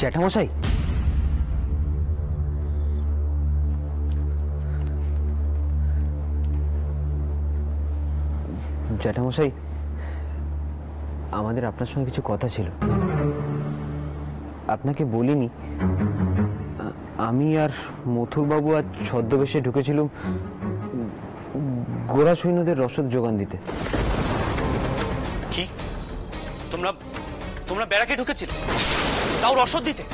জ্যাঠামশাই, জ্যাঠামশাই, আমাদের আপনার সঙ্গে কিছু কথা ছিল। আপনাকে বলিনি, আমি আর মথুরবাবু আজ ছদ্মবেশে ঢুকেছিলাম গোরা সৈন্যদের রসদ যোগান দিতে। কি তোমরা তোমরা ব্যারাকে ঢুকেছিলে, তাও রসদ দিতে?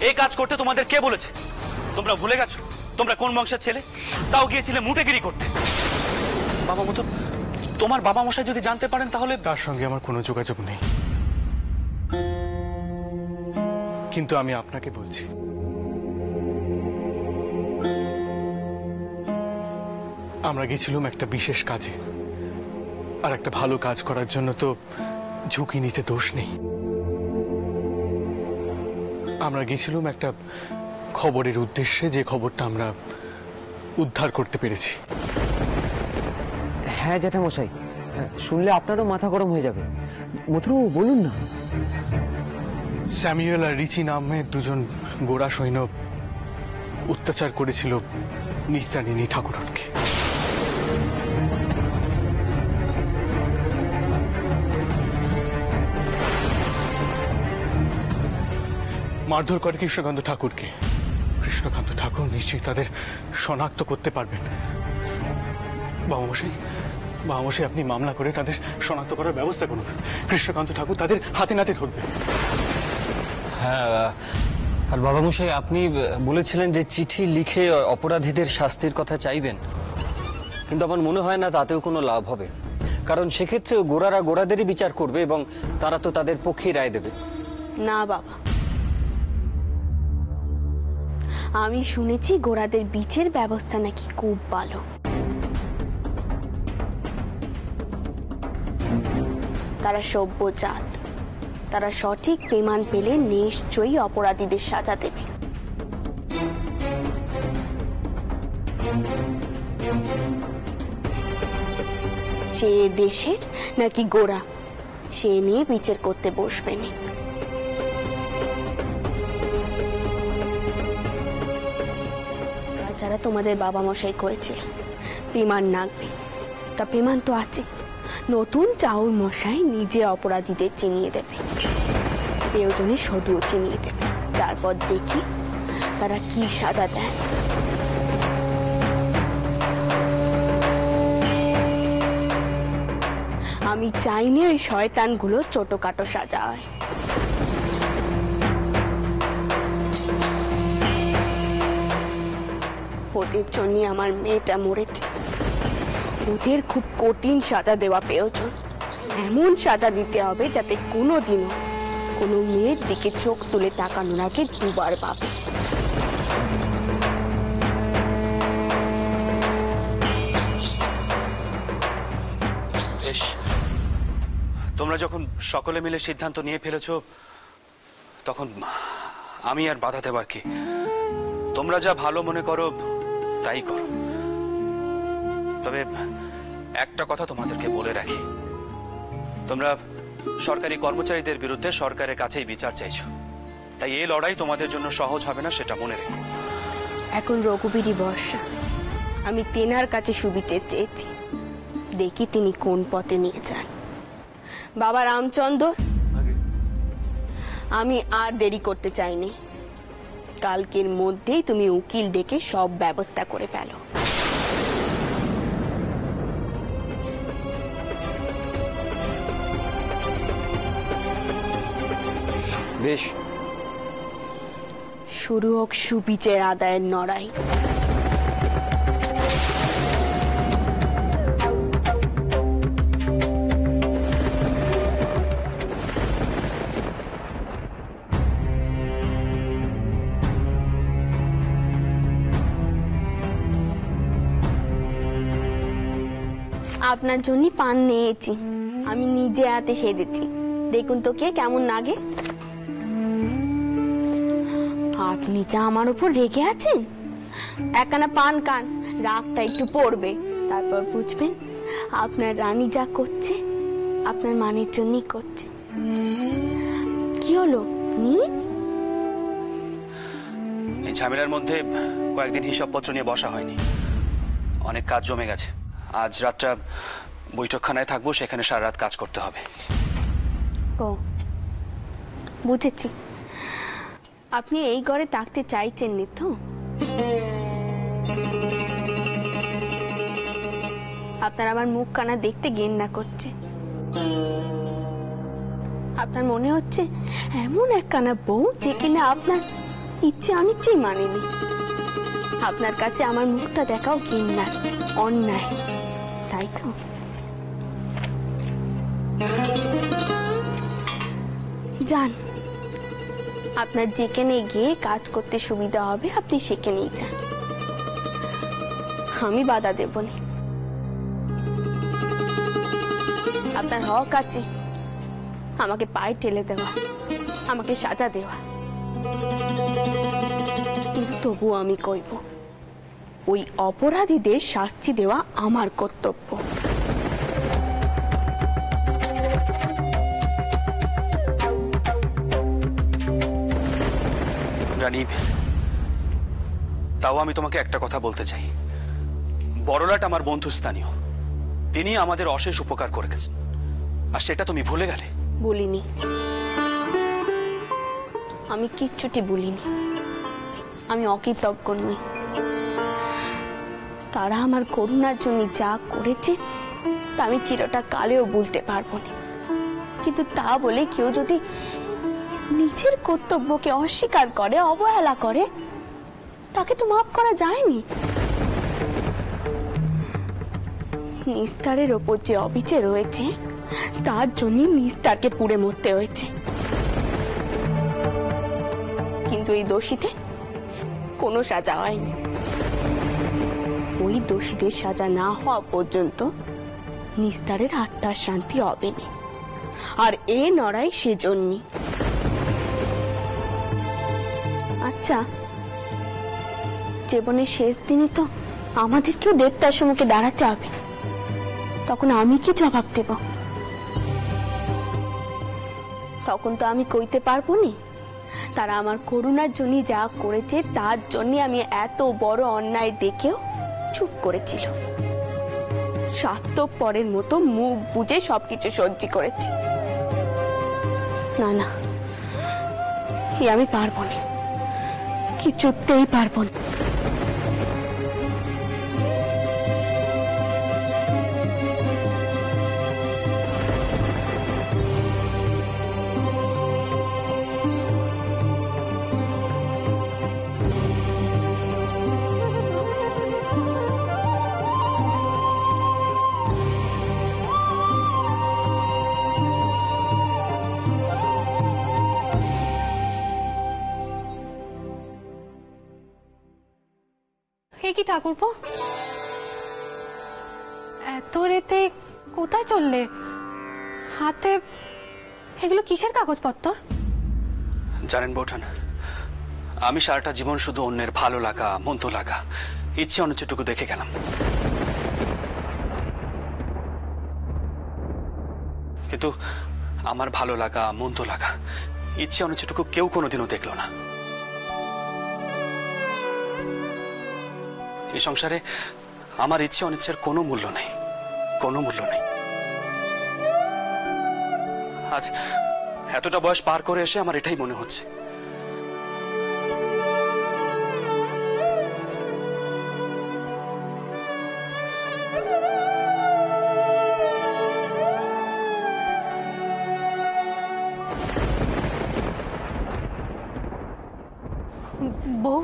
এই কাজ করতে তোমাদের কে বলেছে? তোমরা ভুলে গেছো তোমরা কোন বংশের ছেলে? তাও গিয়েছিলে মুটেগিরি করতে। বাবা মতো তোমার বাবা মশাই যদি জানতে পারেন তাহলে। তার সঙ্গে আমার কোনো যোগাযোগ নেই, কিন্তু আমি আপনাকে বলছি, আমরা গেছিলাম একটা বিশেষ কাজে, আর একটা ভালো কাজ করার জন্য তো ঝুঁকি নিতে দোষ নেই। আমরা গেছিলাম একটা খবরের উদ্দেশ্যে, যে খবরটা আমরা উদ্ধার করতে পেরেছি। হ্যাঁ জ্যাঠামশাই, শুনলে আপনারও মাথা গরম হয়ে যাবে। মথুরবাবু বলুন না। স্যামুয়েল আর রিচি নামে দুজন গোরা সৈন্য অত্যাচার করেছিল নিস্তারিণী ঠাকুরনকে। মারধর করে কৃষ্ণকান্ত ঠাকুরকে। কৃষ্ণকান্ত ঠাকুর নিশ্চয়ই তাদের শনাক্ত করতে পারবেন। বাবামশাই, আপনি মামলা করে তাদের শনাক্ত করার ব্যবস্থা করুন। কৃষ্ণকান্ত ঠাকুর তাদের হাতে নাতে ধরবে। হ্যাঁ, আর বাবামশাই, আপনি বলেছিলেন যে চিঠি লিখে অপরাধীদের শাস্তির কথা চাইবেন, কিন্তু আমার মনে হয় না তাতেও কোনো লাভ হবে, কারণ সেক্ষেত্রে গোরারা গোরাদেরই বিচার করবে এবং তারা তো তাদের পক্ষেই রায় দেবে। না বাবা, আমি শুনেছি গোরাদের বিচার ব্যবস্থা নাকি খুব ভালো। তারা সভ্য জাত, তারা সঠিক প্রমাণ পেলে নিশ্চয়ই অপরাধীদের সাজা দেবে। সে দেশের নাকি গোরা, সে নিয়ে বিচার করতে বসবেন। তাছাড়া তোমাদের বাবা মশাই করেছিল প্রমাণ নাগবে, তা প্রমাণ তো আছে। নতুন চাউর মশাই নিজে অপরাধীদের চিনিয়ে দেবে, প্রয়োজনে সদুও চিনিয়ে দেবে, তারপর দেখি তারা কি সাজা দেয়। আমি চাইনি ওই শয়তানগুলো ছোটখাটো সাজা হয়। ওদের জন্য আমার মেয়েটা মরেছে, ওদের খুব কঠিন সাজা দেওয়া প্রয়োজন। এমন সাজা দিতে হবে যাতে কোনোদিনও কোনো মেয়ের দিকে চোখ তুলে তাকানোর আগে দুবার ভাবে। বেশ, তোমরা যখন সকলে মিলে সিদ্ধান্ত নিয়ে ফেলেছো তখন আমি আর বাধা দেবার কি? তোমরা যা ভালো মনে করো তাই করো। তবে একটা কথা তোমাদেরকে বলে রাখি, তোমরা সরকারি কর্মচারীদের বিরুদ্ধে সরকারের কাছেই বিচার চাইছো, তাই এই লড়াই তোমাদের জন্য সহজ হবে না, সেটা মনে রেখো। এখন রঘুবীরই বর্ষা, আমি তেনার কাছে সুবিচার চেয়েছি, দেখি তিনি কোন পথে নিয়ে যান। বাবা রামচন্দ্র, আমি আর দেরি করতে চাইনি, কালকের মধ্যেই তুমি উকিল ডেকে সব ব্যবস্থা করে ফেলো। বেশ, শুরু হোক সুবিচার আদায়ের লড়াই। আপনার জন্য পান নিয়েছি, আমি নিজে হাতে সেজেছি, দেখুন তো কে কেমন লাগে। আপনি যা আমার উপর রেগে আছেন, একখানা পান কান, রাগটা একটু পড়বে, তারপর বুঝবেন আপনার রানী যা করছে আপনার মানের জন্যই করছে। কি হলো নিন? এই ঝামেলার মধ্যে কয়েকদিন হিসাবপত্র নিয়ে বসা হয়নি, অনেক কাজ জমে গেছে। আজ রাতটা বৈঠকখানায় থাকবো, সেখানে সারা রাত কাজ করতে হবে। ও বুঝেছি, আপনি এই ঘরে থাকতে চাইছেন নি তো? আপনার আমার মুখ কানা দেখতে ঘেন্না করছে। আপনার মনে হচ্ছে এমন এক কানা বউ যে কিনা আপনার ইচ্ছে অনিচ্ছেই মানেনি। আপনার কাছে আমার মুখটা দেখাও ঘেন্নার, অন্যায়, তাই তো? যান, আপনার যেখানে গিয়ে কাজ করতে সুবিধা হবে আপনি সেখানেই যান, আমি বাধা দেব না। আপনার হক আছে আমাকে পায়ে ঠেলে দেওয়া, আমাকে সাজা দেওয়া, কিন্তু তবুও আমি কইব ওই অপরাধীদের শাস্তি দেওয়া আমার কর্তব্য। রানী, তাও আমি তোমাকে একটা কথা বলতে চাই। বড়লাট আমার বন্ধুস্থানীয়, তিনি আমাদের অশেষ উপকার করে গেছেন, আর সেটা তুমি ভুলে গেলে। বলিনি, আমি কিচ্ছুটি বলিনি। আমি অকৃতজ্ঞ নই। তারা আমার করুণার জন্য যা করেছে তা আমি চিরটা কালেও বলতে পারবো না, কিন্তু তা বলে কেউ যদি নিজের কর্তব্যকে অস্বীকার করে, অবহেলা করে, তাকে তো মাফ করা যায়নি। নিস্তারের ওপর যে অবিচার রয়েছে তার জন্য নিস্তারকে পুড়ে মরতে হয়েছে, কিন্তু এই দোষীতে কোনো সাজা হয়নি। ওই দোষীদের সাজা না হওয়া পর্যন্ত নিস্তারের আত্মার শান্তি হবে না, আর এ লড়াই সেজন্যই। আচ্ছা, জীবনের শেষ দিনে তো আমাদেরকেও দেবতার সম্মুখে দাঁড়াতে হবে, তখন আমি কি জবাব দেব? তখন তো আমি কইতে পারবো না তারা আমার করুণার জন্য যা করেছে তার জন্য আমি এত বড় অন্যায় দেখেও চুপ করেছিল, স্বার্থপরের মতো মুখ বুজে সবকিছু সহ্য করেছি। না না, এ আমি পারবো না, কিছুতেই পারবো না। হে কি ঠাকুরপো, এত রেতে কোথায় চললে? হাতে এগুলো কিসের কাগজপত্র? জানেন বৌঠান, আমি সারাটা জীবন শুধু অন্যের ভালো লাগা, মন্দ লাগা, ইচ্ছে অনিচ্ছেটুকু দেখে গেলাম, কিন্তু আমার ভালো লাগা, মন্দ লাগা, ইচ্ছে অনিচ্ছেটুকু কেউ কোনোদিনও দেখলো না। এই সংসারে আমার ইচ্ছে অনিচ্ছের কোনো মূল্য নেই, কোনো মূল্য নেই। আজ এতটা বয়স পার করে এসে আমার এটাই মনে হচ্ছে। বউ,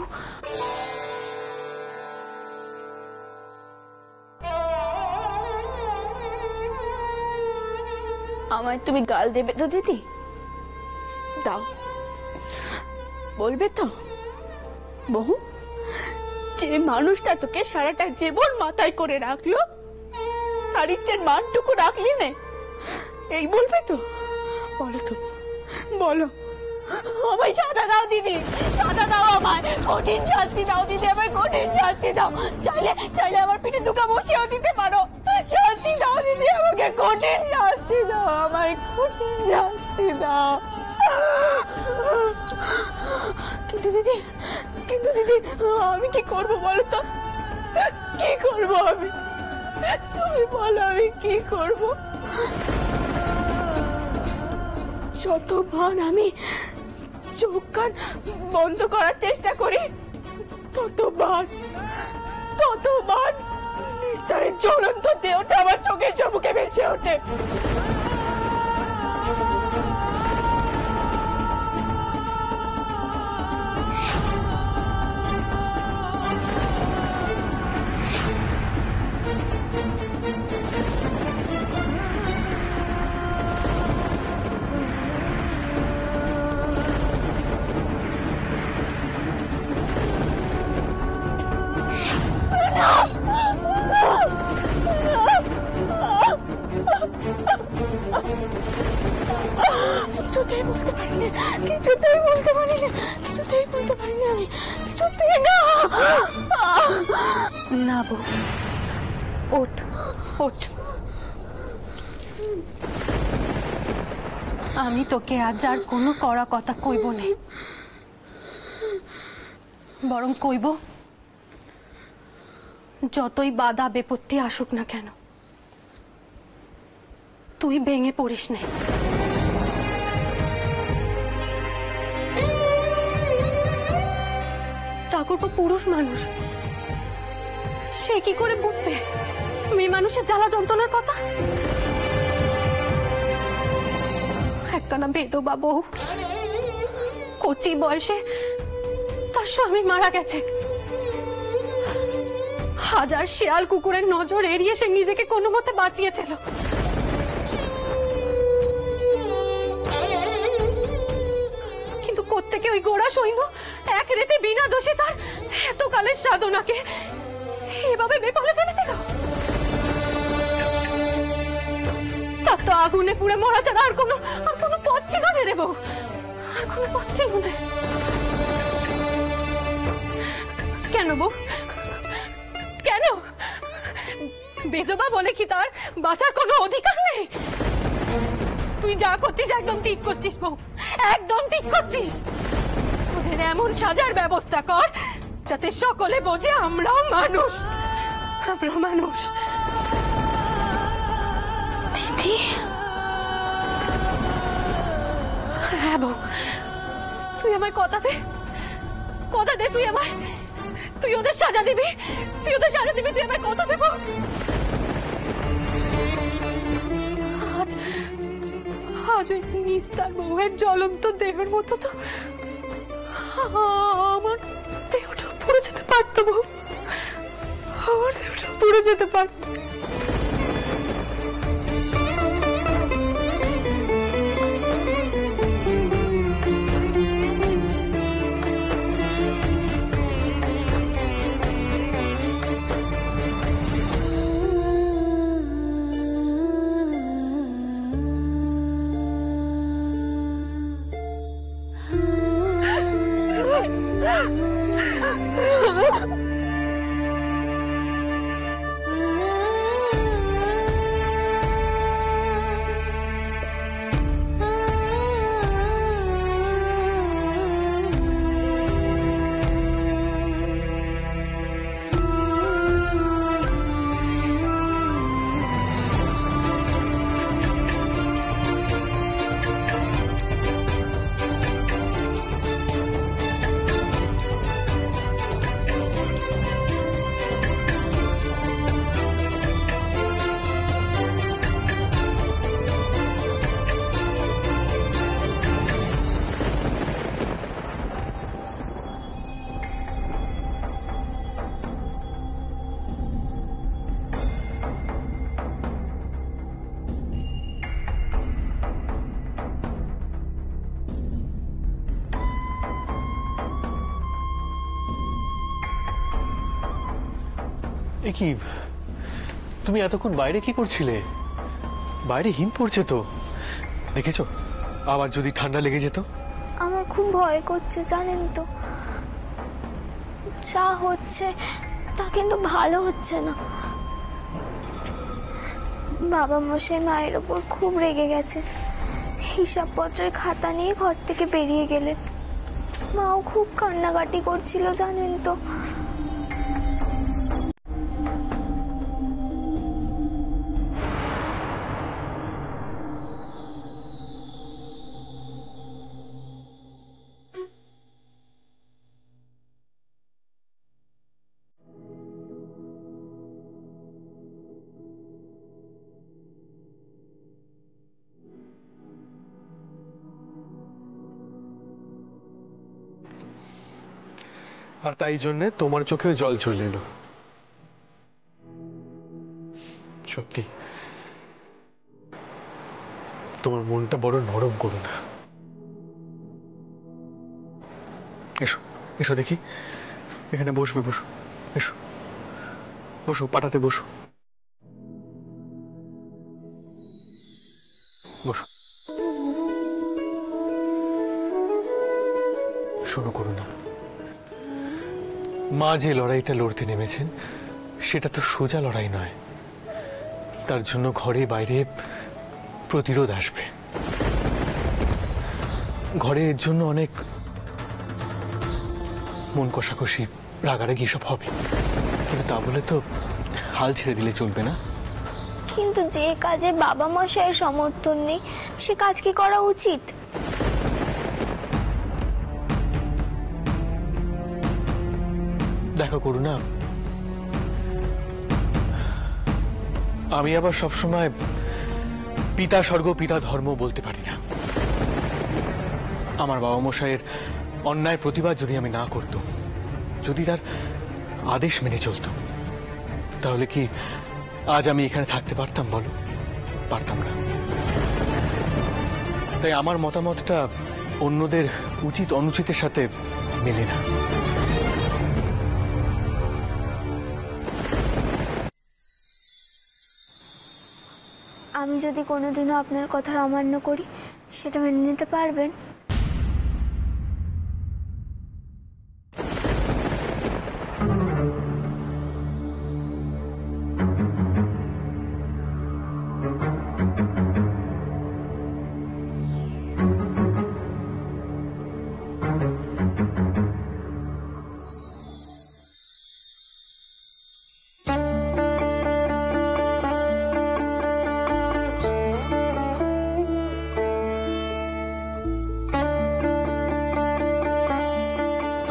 আমায় তুমি গাল দেবে তো দিদি? দাও, বলবে তো? বহু, যে মানুষটা তোকে সারাটা জীবন মাথায় করে রাখলো আর ইচ্ছের মানটুকু রাখলি না, এই বলবে তো? বলো তো, বলো। আমায় সাজা দাও দিদি, সাজা দাও, আমায় কঠিন শাস্তি দাও দিদি, আমায় কঠিন শাস্তি দাও। চাইলে চাইলে আমার পিঠে দুকা বসিয়েও দিতে পারো, শাস্তি দাও দিদি, আমাকে কঠিন শাস্তি দাও, আমায় কঠিন শাস্তি দাও। কিন্তু দিদি, কিন্তু দিদি আমি কি করব বলো তো, কি করব আমি? তুমি বলো আমি কি করব? যতবার আমি চোখ কান বন্ধ করার চেষ্টা করি ততবার নিস্তারের জ্বলন্ত দেহটা আমার চোখের সম্মুখে ভেসে ওঠে। কিছুতেই বলতে পারি না আমি, কিছুতেই না। না বউ, ওঠ ওঠ। আমি তোকে আজ আর কোনো কড়া কথা কইব না, বরং কইব যতই বাধা বিপত্তি আসুক না কেন তুই ভেঙে পড়িস না। ঠাকুরপো পুরুষ মানুষ, সে কি করে বুঝবে মেয়ে মানুষের জ্বালা যন্ত্রণার কথা? একখানা বেদবা বউ, কচি বয়সে তার স্বামী মারা গেছে। হাজার শিয়াল কুকুরের নজর এড়িয়ে সে নিজেকে কোনো মতে বাঁচিয়েছিল। কিন্তু কোত্থেকে ওই গোড়া সৈন্য এক রেতে বিনা দোষে তার এতকালের সাধনাকে এভাবে বেপালে ফেলে দিল? তার তো আগুনে পুড়ে মরা ছাড়া আর কোনো পথ ছিল না রে বউ, আর কোনো পথ ছিল না। কেন বউ, কেন? বেদবা বলে কি তার বাঁচার কোনো অধিকার নেই? তুই যা করছিস একদম ঠিক করছিস বউ, একদম ঠিক করছিস। ওদের এমন সাজার ব্যবস্থা কর যাতে সকলে বোঝে আমরাও মানুষ। দিদি হ্যাঁ বউ, তুই আমায় কথা দে, তুই ওদের সাজা দিবি, তুই আমায় কথা দেব। আজ ওই নিস্তার বউয়ের জ্বলন্ত দেহের মতো তো আমার দেহটা পুড়ে যেতে পারতো বউ, আমার দেহটা পুড়ে যেতে পারতো। এ কি, তুমি এতক্ষণ বাইরে কি করছিলে? বাইরে হিম পড়ছে তো, দেখেছো? আবার যদি ঠান্ডা লেগে যেত। আমার খুব ভয় করছে জানেন তো, যা হচ্ছে তা কিন্তু ভালো হচ্ছে না। বাবা মশাই মায়ের ওপর খুব রেগে গেছে, হিসাবপত্রের খাতা নিয়ে ঘর থেকে বেরিয়ে গেলেন। মাও খুব কান্নাকাটি করছিল জানেন তো। আর তাই জন্যে তোমার চোখেও জল চলে এলো। সত্যি তোমার মনটা বড় নরম করো না। এসো এসো দেখি, এখানে বসবে, বসো, এসো বসো, পাটাতে বসো, বসো। শোনো করুণা, মা যে লড়াইটা লড়তে নেমেছেন সেটা তো সোজা লড়াই নয়। তার জন্য ঘরে বাইরে প্রতিরোধ আসবে। ঘরে এর জন্য অনেক মন কষাকষি, রাগারাগি সব হবে, কিন্তু তা বলে তো হাল ছেড়ে দিলে চলবে না। কিন্তু যে কাজে বাবা মশাইয়ের সমর্থন নেই সে কাজ কি করা উচিত? দেখো করুণা, আমি আবার সবসময় পিতা স্বর্গ পিতা ধর্ম বলতে পারি না। আমার বাবা মশাইয়ের অন্যায় প্রতিবাদ যদি আমি না করতাম, যদি তার আদেশ মেনে চলতাম, তাহলে কি আজ আমি এখানে থাকতে পারতাম বলো? পারতাম না। তাই আমার মতামতটা অন্যদের উচিত অনুচিতের সাথে মেলে না। আমি যদি কোনোদিনও আপনার কথা অমান্য করি সেটা মেনে নিতে পারবেন?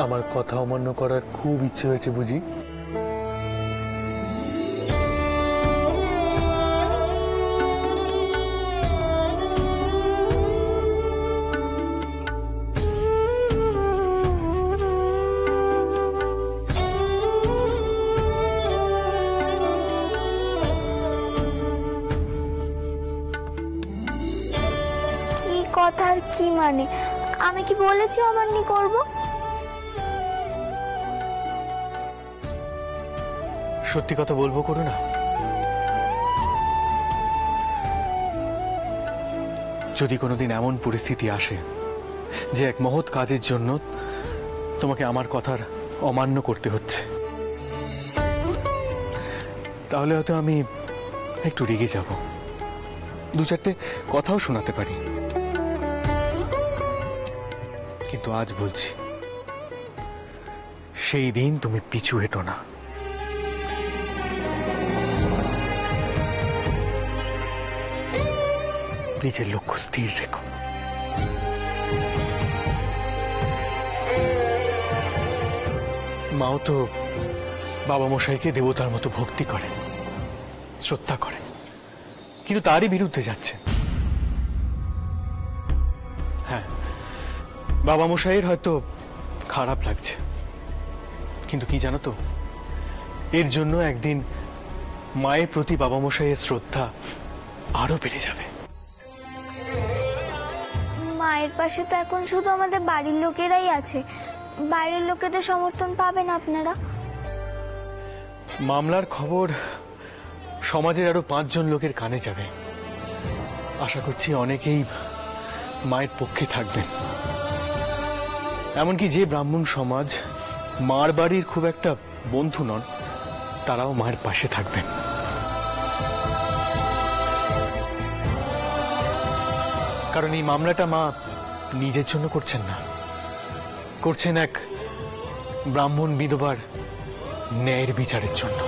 আমার কথা অমান্য করার খুব ইচ্ছে হয়েছে বুঝি? কি কথার কি মানে? আমি কি বলেছি অমান্য করব? সত্যি কথা বলবো করুণা, যদি কোনোদিন এমন পরিস্থিতি আসে যে এক মহৎ কাজের জন্য তোমাকে আমার কথার অমান্য করতে হচ্ছে, তাহলে হয়তো আমি একটু রেগে যাব, দু চারটে কথাও শোনাতে পারি। কিন্তু আজ বলছি, সেই দিন তুমি পিছু হেঁটো না। নিজের লক্ষ্য স্থির রেখো। মাও তো বাবা মশাইকে দেবতার মতো ভক্তি করে, শ্রদ্ধা করে, কিন্তু তারই বিরুদ্ধে যাচ্ছে। হ্যাঁ, বাবা মশাইয়ের হয়তো খারাপ লাগছে, কিন্তু কি জানো তো, এর জন্য একদিন মায়ের প্রতি বাবা মশাইয়ের শ্রদ্ধা আরো বেড়ে যাবে। মায়ের পাশে তো এখন শুধু আমাদের বাড়ির লোকেরাই আছে, বাইরের লোকেদের সমর্থন পাবেন আপনারা? মামলার খবর সমাজের আরো 5 জন লোকের কানে যাবে। আশা করছি অনেকেই মায়ের পক্ষে থাকবেন। এমনকি যে ব্রাহ্মণ সমাজ মার বাড়ির খুব একটা বন্ধু নন, তারাও মায়ের পাশে থাকবেন। কারণ এই মামলাটা মা নিজের জন্য করছেন না, করছেন এক ব্রাহ্মণ বিধবার ন্যায়ের বিচারের জন্য।